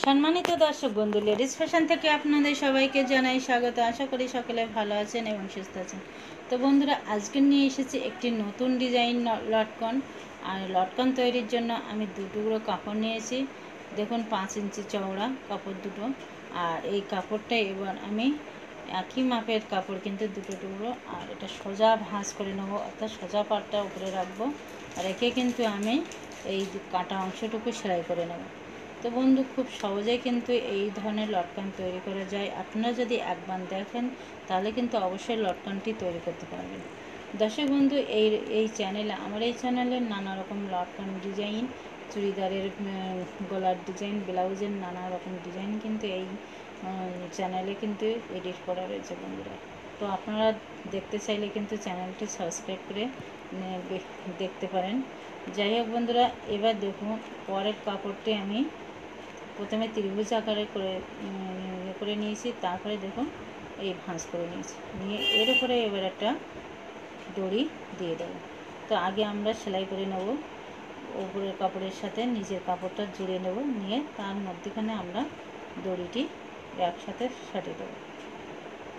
সম্মানিত দর্শক বন্ধু, লেডিস ফ্যাশন থেকে আপনাদের সবাইকে জানাই স্বাগত। আশা করি সকলে ভালো আছেন এবং সুস্থ আছেন। তো বন্ধুরা, আজকে নিয়ে এসেছি একটি নতুন ডিজাইন লটকন। আর লটকন তৈরির জন্য আমি দু টুকরো কাপড় নিয়েছি। দেখুন, 5 ইঞ্চি চওড়া কাপড় দুটো। আর এই কাপড়টা এবার আমি একই মাপের কাপড়, কিন্তু দুটো টুকরো। আর এটা সোজা ভাঁজ করে নেবো, অর্থাৎ সোজা পাটটা উপরে রাখবো। রেখে কিন্তু আমি এই কাটা অংশটুকু সেলাই করে নেব। তো বন্ধু, খুব সহজেই কিন্তু এই ধরনের লটকন তৈরি করা যায়। আপনারা যদি একবার দেখেন তাহলে কিন্তু অবশ্যই লটকনটি তৈরি করতে পারবেন। দর্শক বন্ধু, আমার এই চ্যানেলে নানা রকম লটকন ডিজাইন, চুড়িদারের গলার ডিজাইন, ব্লাউজের নানা রকম ডিজাইন কিন্তু এই চ্যানেলে কিন্তু এডিট করা রয়েছে বন্ধুরা। তো আপনারা দেখতে চাইলে কিন্তু চ্যানেলটি সাবস্ক্রাইব করে দেখতে পারেন। যাই হোক বন্ধুরা, এবার দেখুন, পরের কাপড়টি আমি প্রথমে ত্রিভুজ আকারে করে নিয়েছি। তারপরে দেখুন এই ভাঁজ করে নিয়েছি, নিয়ে এর উপরে এবার একটা দড়ি দিয়ে দেবো। তো আগে আমরা সেলাই করে নেব, উপরের কাপড়ের সাথে নিচের কাপড়টা জুড়ে নেব, নিয়ে তার মধ্যেখানে আমরা দড়িটি একসাথে সাটিয়ে দেবো।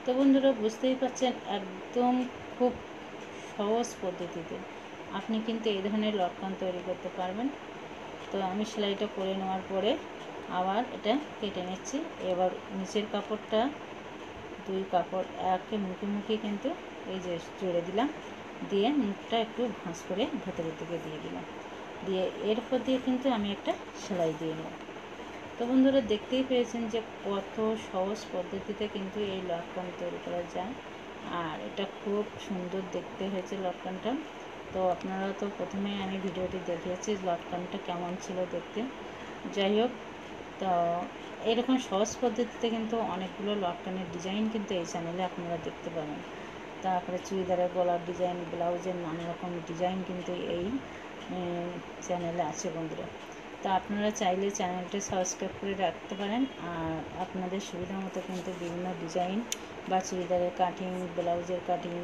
তো বন্ধুরা, বুঝতেই পারছেন, একদম খুব সহজ পদ্ধতিতে আপনি কিন্তু এই ধরনের লটকন তৈরি করতে পারবেন। তো আমি সেলাইটা করে নেওয়ার পরে আবার এটা কেটে নিচ্ছি। এবার নিচের কাপড়টা, দুই কাপড় একে মুখোমুখি কিন্তু এই যে জুড়ে দিলাম, দিয়ে মুখটা একটু ভাঁজ করে ভেতরের দিকে দিয়ে দিলাম, দিয়ে এর উপর দিয়ে কিন্তু আমি একটা সেলাই দিয়ে নেব। তো বন্ধুরা, দেখতেই পেয়েছেন যে কত সহজ পদ্ধতিতে কিন্তু এই লটকন তৈরি করা যায়। আর এটা খুব সুন্দর দেখতে হয়েছে লটকনটা। তো আপনারা তো প্রথমেই আমি ভিডিওটি দেখিয়েছি লটকনটা কেমন ছিল দেখতে। যাই হোক, তো এরকম সহজ পদ্ধতিতে কিন্তু অনেকগুলো লটকনের ডিজাইন কিন্তু এই চ্যানেলে আপনারা দেখতে পাবেন। তারপরে চুড়িদারের গলার ডিজাইন, ব্লাউজের নানা রকম ডিজাইন কিন্তু এই চ্যানেলে আছে বন্ধুরা। তা আপনারা চাইলে চ্যানেলটি সাবস্ক্রাইব করে রাখতে পারেন। আর আপনাদের সুবিধা মতো কিন্তু বিভিন্ন ডিজাইন বা চুড়িদারের কাটিং, ব্লাউজের কাটিং,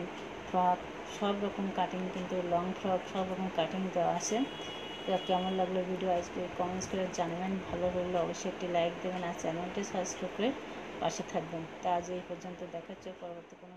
ফ্রক, সব রকম কাটিং কিন্তু, লং ফ্রক, সব রকম কাটিং দেওয়া আছে। তো কেমন লাগলো ভিডিও আজকে কমেন্টস করে জানাবেন। ভালো লাগলে অবশ্যই একটি লাইক দেবেন আর চ্যানেলটি সাবস্ক্রাইব করে পাশে থাকবেন। তা আজ এই পর্যন্ত, দেখা হচ্ছে পরবর্তী কোনো